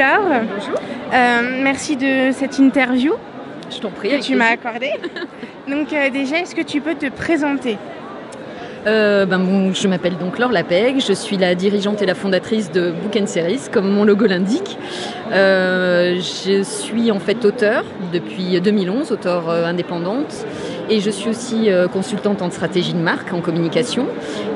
Laure. Bonjour. Merci de cette interview Je t'en prie. que tu m'as accordée. Donc déjà, est-ce que tu peux te présenter? Je m'appelle donc Laure Lapeg, je suis la dirigeante et la fondatrice de Book & Series, comme mon logo l'indique. Je suis en fait auteure depuis 2011, auteure indépendante, et je suis aussi consultante en stratégie de marque, en communication.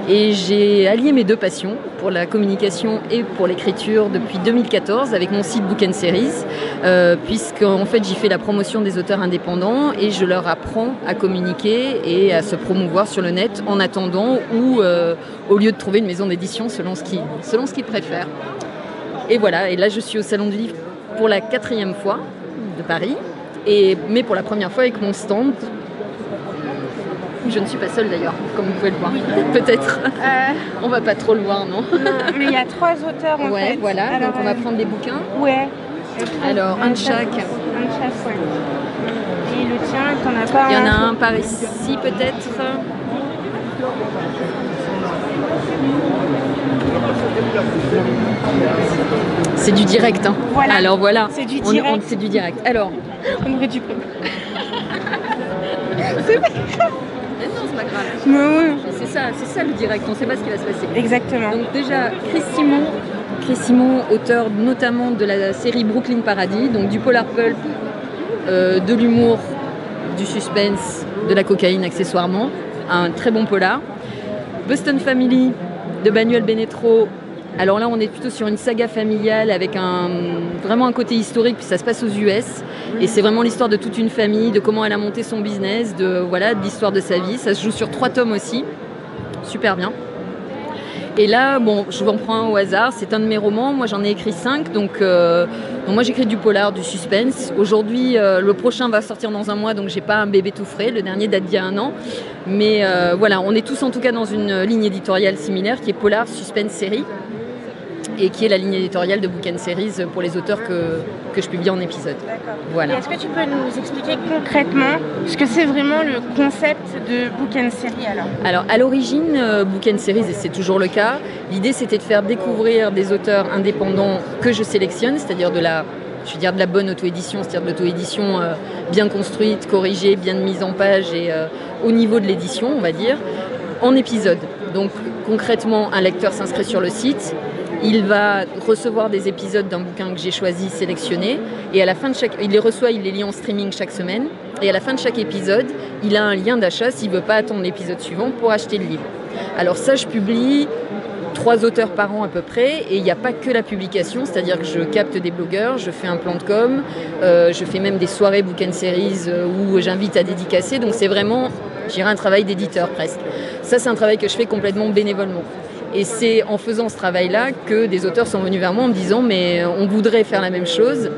Et j'ai allié mes deux passions, pour la communication et pour l'écriture, depuis 2014 avec mon site Book & Series, puisqu'en fait j'y fais la promotion des auteurs indépendants et je leur apprends à communiquer et à se promouvoir sur le net en attendant ou au lieu de trouver une maison d'édition selon ce qu'ils préfèrent. Et voilà, et là je suis au Salon du Livre pour la 4e fois de Paris, mais pour la première fois avec mon stand. Je ne suis pas seule d'ailleurs, comme vous pouvez le voir. Peut-être. On va pas trop le voir, non? Non, mais il y a 3 auteurs en fait. Ouais, voilà. Alors, donc on va prendre des bouquins. Ouais. Alors, un de chaque. Un de chaque, ouais. Et le tien, t'en as pas un? Il y en a un par ici peut-être. C'est du direct, hein. Voilà. Alors voilà. C'est du direct. C'est du direct. Alors. On aurait dû prendre. Non, c'est pas grave. Mais oui. C'est ça le direct, on ne sait pas ce qui va se passer. Exactement. Donc déjà, Chris Simon, auteur notamment de la série Brooklyn Paradis, donc du polar pulp, de l'humour, du suspense, de la cocaïne accessoirement, un très bon polar. Boston Family de Banuel Benetro. Alors là, on est plutôt sur une saga familiale avec vraiment un côté historique, puis ça se passe aux US. Et c'est vraiment l'histoire de toute une famille, de comment elle a monté son business, de l'histoire de sa vie. Ça se joue sur 3 tomes aussi. Super bien. Et là, bon, je vous en prends un au hasard. C'est un de mes romans. Moi, j'en ai écrit 5. Donc moi, j'écris du polar, du suspense. Aujourd'hui, le prochain va sortir dans un mois, donc j'ai pas un bébé tout frais. Le dernier date d'il y a 1 an. Mais voilà, on est tous en tout cas dans une ligne éditoriale similaire qui est polar, suspense, série. Et qui est la ligne éditoriale de Book & Series pour les auteurs que je publie en épisode. D'accord. Voilà. Est-ce que tu peux nous expliquer concrètement ce que c'est vraiment le concept de Book & Series alors? Alors à l'origine, Book & Series, et c'est toujours le cas, l'idée c'était de faire découvrir des auteurs indépendants que je sélectionne, c'est-à-dire de la bonne auto-édition, c'est-à-dire de l'auto-édition bien construite, corrigée, bien mise en page et au niveau de l'édition, on va dire, en épisode. Donc concrètement, un lecteur s'inscrit sur le site. Il va recevoir des épisodes d'un bouquin que j'ai choisi, sélectionné, et à la fin de il les lit en streaming chaque semaine, et à la fin de chaque épisode, il a un lien d'achat s'il ne veut pas attendre l'épisode suivant pour acheter le livre. Alors ça, je publie 3 auteurs par an à peu près, et il n'y a pas que la publication, c'est-à-dire que je capte des blogueurs, je fais un plan de com, je fais même des soirées Book & Series où j'invite à dédicacer, donc c'est vraiment, je dirais, un travail d'éditeur presque. Ça, c'est un travail que je fais complètement bénévolement. Et c'est en faisant ce travail-là que des auteurs sont venus vers moi en me disant « mais on voudrait faire la même chose,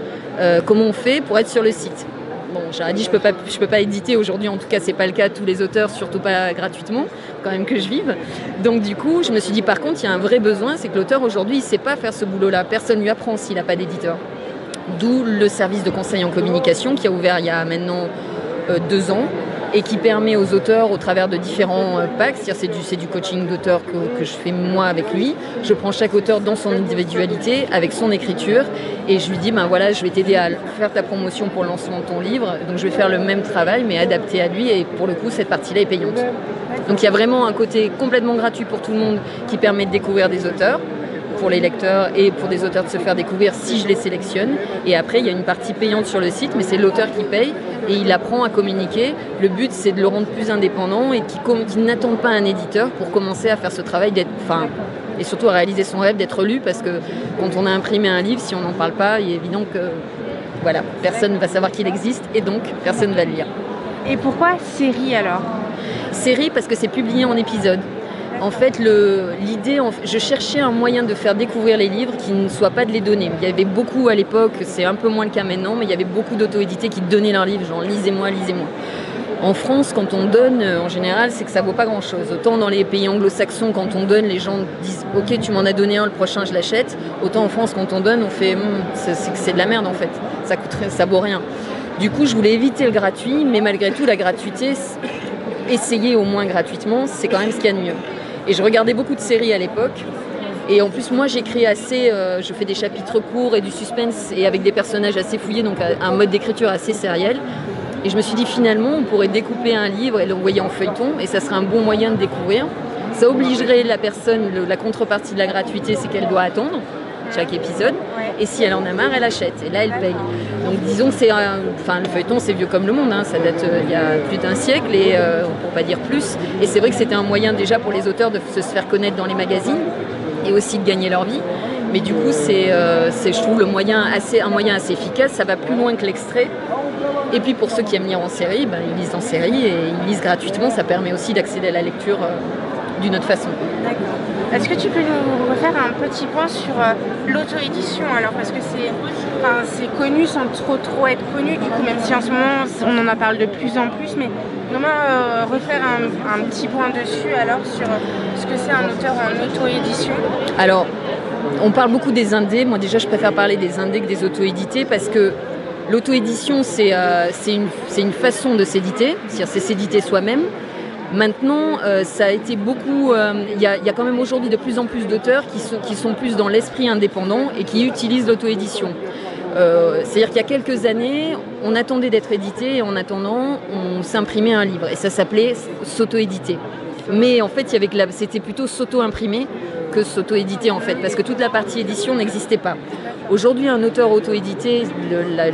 comment on fait pour être sur le site ?» Bon, j'aurais dit je peux pas éditer aujourd'hui, en tout cas c'est pas le cas de tous les auteurs, surtout pas gratuitement, quand même que je vive. Donc du coup, je me suis dit par contre, il y a un vrai besoin, c'est que l'auteur aujourd'hui, il sait pas faire ce boulot-là, personne lui apprend s'il n'a pas d'éditeur. D'où le service de conseil en communication qui a ouvert il y a maintenant 2 ans, et qui permet aux auteurs, au travers de différents packs, c'est-à-dire c'est du coaching d'auteur que je fais moi avec lui. Je prends chaque auteur dans son individualité, avec son écriture, et je lui dis, je vais t'aider à faire ta promotion pour le lancement de ton livre, donc je vais faire le même travail, mais adapté à lui, et pour le coup, cette partie-là est payante. Donc il y a vraiment un côté complètement gratuit pour tout le monde qui permet de découvrir des auteurs, pour les lecteurs et pour des auteurs de se faire découvrir si je les sélectionne. Et après, il y a une partie payante sur le site, mais c'est l'auteur qui paye et il apprend à communiquer. Le but, c'est de le rendre plus indépendant et qui n'attend pas un éditeur pour commencer à faire ce travail et surtout à réaliser son rêve d'être lu, parce que quand on a imprimé un livre, si on n'en parle pas, il est évident que personne ne va savoir qu'il existe et donc personne ne va le lire. Et pourquoi série alors? Série parce que c'est publié en épisode. En fait, l'idée, je cherchais un moyen de faire découvrir les livres qui ne soit pas de les donner. Il y avait beaucoup à l'époque, c'est un peu moins le cas maintenant, mais il y avait beaucoup d'auto-édités qui donnaient leurs livres, genre lisez-moi, lisez-moi. En France, quand on donne, en général, c'est que ça vaut pas grand-chose. Autant dans les pays anglo-saxons, quand on donne, les gens disent « Ok, tu m'en as donné un, le prochain, je l'achète ». Autant en France, quand on donne, on fait « C'est de la merde en fait, ça vaut rien ». Du coup, je voulais éviter le gratuit, mais malgré tout, la gratuité, essayer au moins gratuitement, c'est quand même ce qu'il y a de mieux. Et je regardais beaucoup de séries à l'époque, Et en plus, moi, j'écris assez, je fais des chapitres courts et du suspense et avec des personnages assez fouillés, donc un mode d'écriture assez sériel. Et je me suis dit, finalement, on pourrait découper un livre et l'envoyer en feuilleton, et ça serait un bon moyen de découvrir. Ça obligerait la personne, la contrepartie de la gratuité, c'est qu'elle doit attendre chaque épisode. Et si elle en a marre, elle achète. Et là, elle paye. Donc disons que le feuilleton, c'est vieux comme le monde. Hein. Ça date il y a plus d'1 siècle, et pour pas dire plus. Et c'est vrai que c'était un moyen déjà pour les auteurs de se faire connaître dans les magazines et aussi de gagner leur vie. Mais du coup, c'est je trouve, un moyen assez efficace. Ça va plus loin que l'extrait. Et puis pour ceux qui aiment lire en série, ils lisent en série et ils lisent gratuitement. Ça permet aussi d'accéder à la lecture d'une autre façon. D'accord. Est-ce que tu peux nous refaire un petit point sur l'auto-édition, alors, parce que c'est connu sans trop être connu, du coup, même si en ce moment on en parle de plus en plus, mais vraiment refaire un petit point dessus alors sur ce que c'est un auteur en auto-édition. Alors, on parle beaucoup des indés. Moi déjà, je préfère parler des indés que des auto-édités, parce que l'auto-édition, c'est une façon de s'éditer, c'est-à-dire c'est s'éditer soi-même. Maintenant, ça a été beaucoup... Il y a quand même aujourd'hui de plus en plus d'auteurs qui sont plus dans l'esprit indépendant et qui utilisent l'auto-édition. C'est-à-dire qu'il y a quelques années, on attendait d'être édité et en attendant, on s'imprimait un livre. Et ça s'appelait s'auto-éditer. Mais en fait, c'était plutôt s'auto-imprimer que s'auto-éditer, en fait, parce que toute la partie édition n'existait pas. Aujourd'hui, un auteur auto-édité,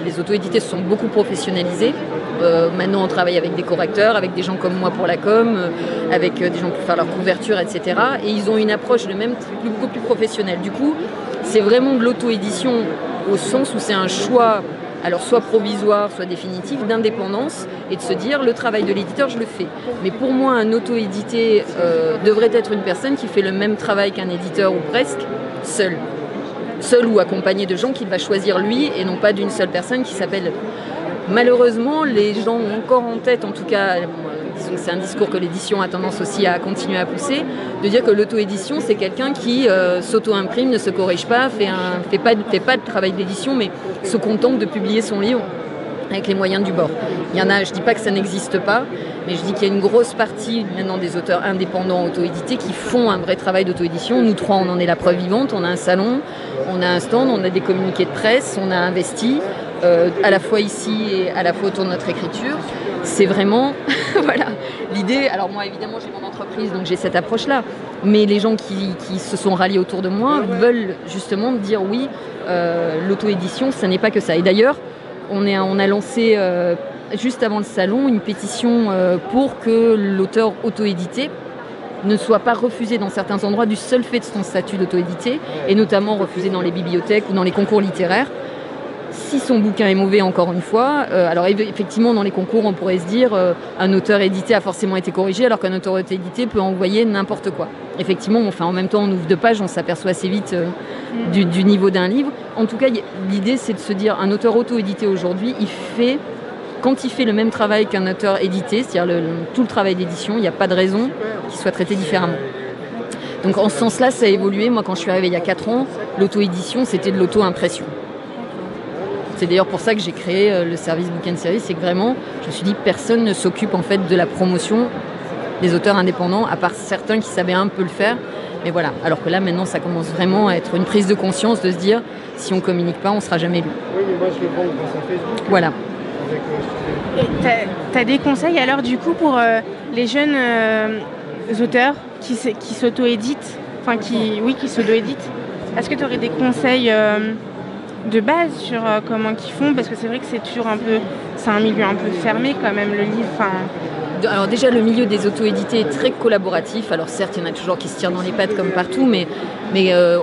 les auto-édités se sont beaucoup professionnalisés. Maintenant, on travaille avec des correcteurs, avec des gens comme moi pour la com, avec des gens pour faire leur couverture, etc. Et ils ont une approche beaucoup plus professionnelle. Du coup, c'est vraiment de l'auto-édition au sens où c'est un choix, alors soit provisoire, soit définitif, d'indépendance, et de se dire, le travail de l'éditeur, je le fais. Mais pour moi, un auto-édité devrait être une personne qui fait le même travail qu'un éditeur, ou presque, seul ou accompagné de gens qu'il va choisir lui, et non pas d'une seule personne qui s'appelle... Malheureusement, les gens ont encore en tête, en tout cas, disons que c'est un discours que l'édition a tendance aussi à continuer à pousser, de dire que l'auto-édition, c'est quelqu'un qui s'auto-imprime, ne se corrige pas, fait pas de travail d'édition, mais se contente de publier son livre avec les moyens du bord. Il y en a, je ne dis pas que ça n'existe pas, mais je dis qu'il y a une grosse partie maintenant des auteurs indépendants auto-édités qui font un vrai travail d'auto-édition. Nous trois, on en est la preuve vivante. On a un salon, on a un stand, on a des communiqués de presse, on a investi, à la fois ici et à la fois autour de notre écriture. C'est vraiment, voilà, l'idée. Alors moi, évidemment, j'ai mon entreprise, donc j'ai cette approche-là. Mais les gens qui se sont ralliés autour de moi veulent justement dire oui, l'auto-édition, ça n'est pas que ça. Et d'ailleurs, on a lancé juste avant le salon une pétition pour que l'auteur auto-édité ne soit pas refusé dans certains endroits du seul fait de son statut d'auto-édité, et notamment refusé dans les bibliothèques ou dans les concours littéraires. Si son bouquin est mauvais, encore une fois, alors effectivement dans les concours on pourrait se dire un auteur édité a forcément été corrigé, alors qu'un auteur auto-édité peut envoyer n'importe quoi. Effectivement, en même temps on ouvre 2 pages, on s'aperçoit assez vite du niveau d'un livre. En tout cas, l'idée c'est de se dire, un auteur auto-édité aujourd'hui, quand il fait le même travail qu'un auteur édité, c'est-à-dire tout le travail d'édition, il n'y a pas de raison qu'il soit traité différemment. Donc en ce sens-là, ça a évolué. Moi, quand je suis arrivée il y a 4 ans, l'auto-édition, c'était de l'auto-impression. C'est d'ailleurs pour ça que j'ai créé le service Book & Series, c'est que vraiment, je me suis dit, personne ne s'occupe en fait de la promotion des auteurs indépendants, à part certains qui savaient un peu le faire. Mais voilà, alors que là, maintenant, ça commence vraiment à être une prise de conscience de se dire, si on ne communique pas, on ne sera jamais lu. Oui, mais moi, je le vends grâce à Facebook. Voilà. Tu as des conseils alors du coup pour les jeunes auteurs qui s'auto-éditent, enfin qui s'auto-éditent. Est-ce que tu aurais des conseils de base sur comment ils font, parce que c'est vrai que c'est un milieu un peu fermé quand même, le livre. Alors déjà, le milieu des auto-édités est très collaboratif. Alors certes, il y en a toujours qui se tirent dans les pattes comme partout, mais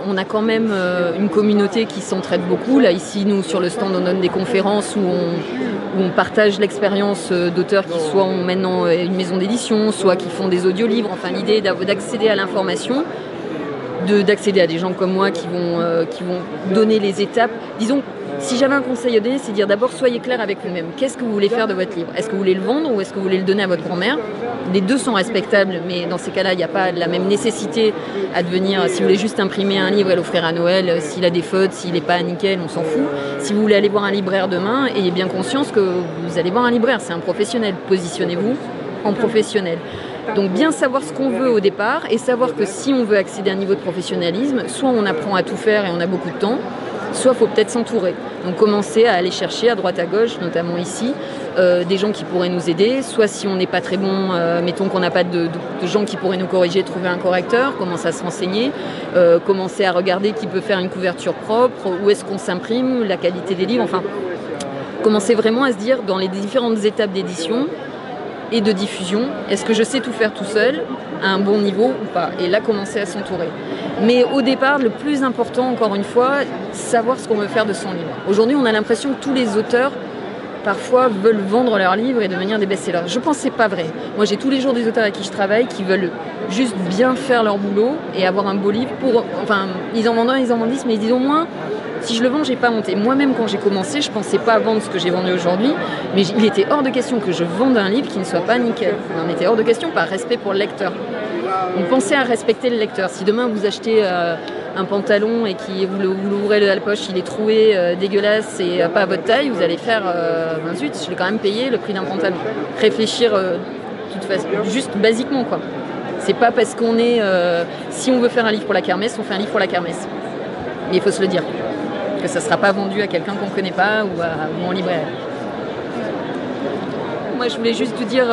on a quand même une communauté qui s'entraide beaucoup. Là, ici, nous, sur le stand, on donne des conférences où on partage l'expérience d'auteurs qui soit ont maintenant une maison d'édition, soit qui font des audiolivres. Enfin, l'idée est d'accéder à l'information, d'accéder à des gens comme moi qui vont donner les étapes. Disons, si j'avais un conseil à donner, c'est de dire d'abord, soyez clair avec vous-même. Qu'est-ce que vous voulez faire de votre livre? Est-ce que vous voulez le vendre ou est-ce que vous voulez le donner à votre grand-mère? Les deux sont respectables, mais dans ces cas-là, il n'y a pas la même nécessité à devenir. Si vous voulez juste imprimer un livre et l'offrir à Noël, s'il a des fautes, s'il n'est pas nickel, on s'en fout. Si vous voulez aller voir un libraire demain, ayez bien conscience que vous allez voir un libraire, c'est un professionnel. Positionnez-vous en professionnel. Donc bien savoir ce qu'on veut au départ et savoir que si on veut accéder à un niveau de professionnalisme, soit on apprend à tout faire et on a beaucoup de temps, soit il faut peut-être s'entourer. Donc commencer à aller chercher à droite à gauche, notamment ici, des gens qui pourraient nous aider, soit si on n'est pas très bon, mettons qu'on n'a pas de gens qui pourraient nous corriger, trouver un correcteur, commencer à se renseigner, commencer à regarder qui peut faire une couverture propre, où est-ce qu'on s'imprime, la qualité des livres, enfin, commencer vraiment à se dire dans les différentes étapes d'édition et de diffusion, est-ce que je sais tout faire tout seul, à un bon niveau ou pas? Et là, commencer à s'entourer. Mais au départ, le plus important, encore une fois, savoir ce qu'on veut faire de son livre. Aujourd'hui, on a l'impression que tous les auteurs, parfois, veulent vendre leurs livres et devenir des best-sellers. Je pense que c'est pas vrai. Moi, j'ai tous les jours des auteurs avec qui je travaille qui veulent juste bien faire leur boulot et avoir un beau livre pour... Enfin, ils en vendent un, ils en vendent 10, mais ils disent au moins... Si je le vends, j'ai pas honte. Et moi-même, quand j'ai commencé, je pensais pas vendre ce que j'ai vendu aujourd'hui, mais il était hors de question que je vende un livre qui ne soit pas nickel. Il en était hors de question par respect pour le lecteur. Donc pensez à respecter le lecteur. Si demain vous achetez un pantalon et que vous l'ouvrez de la poche, il est troué, dégueulasse et pas à votre taille, vous allez faire ben zut, je l'ai quand même payé le prix d'un pantalon. Réfléchir toute façon, juste basiquement quoi. C'est pas parce qu'on est si on veut faire un livre pour la kermesse, on fait un livre pour la kermesse. Mais il faut se le dire. Que ça ne sera pas vendu à quelqu'un qu'on ne connaît pas ou en librairie. Moi, je voulais juste te dire,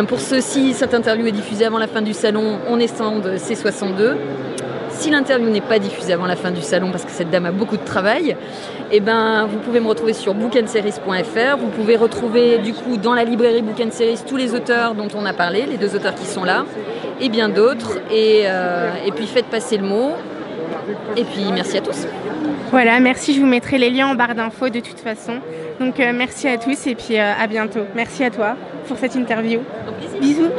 pour ceux-ci, cette interview est diffusée avant la fin du salon, on est stand C62. Si l'interview n'est pas diffusée avant la fin du salon, parce que cette dame a beaucoup de travail, vous pouvez me retrouver sur bookandseries.fr. Vous pouvez retrouver du coup dans la librairie Book & Series tous les auteurs dont on a parlé, les 2 auteurs qui sont là, et bien d'autres. Et puis faites passer le mot. Et puis merci à tous. Voilà, merci, je vous mettrai les liens en barre d'infos de toute façon. Donc merci à tous et puis à bientôt. Merci à toi pour cette interview. Bisous.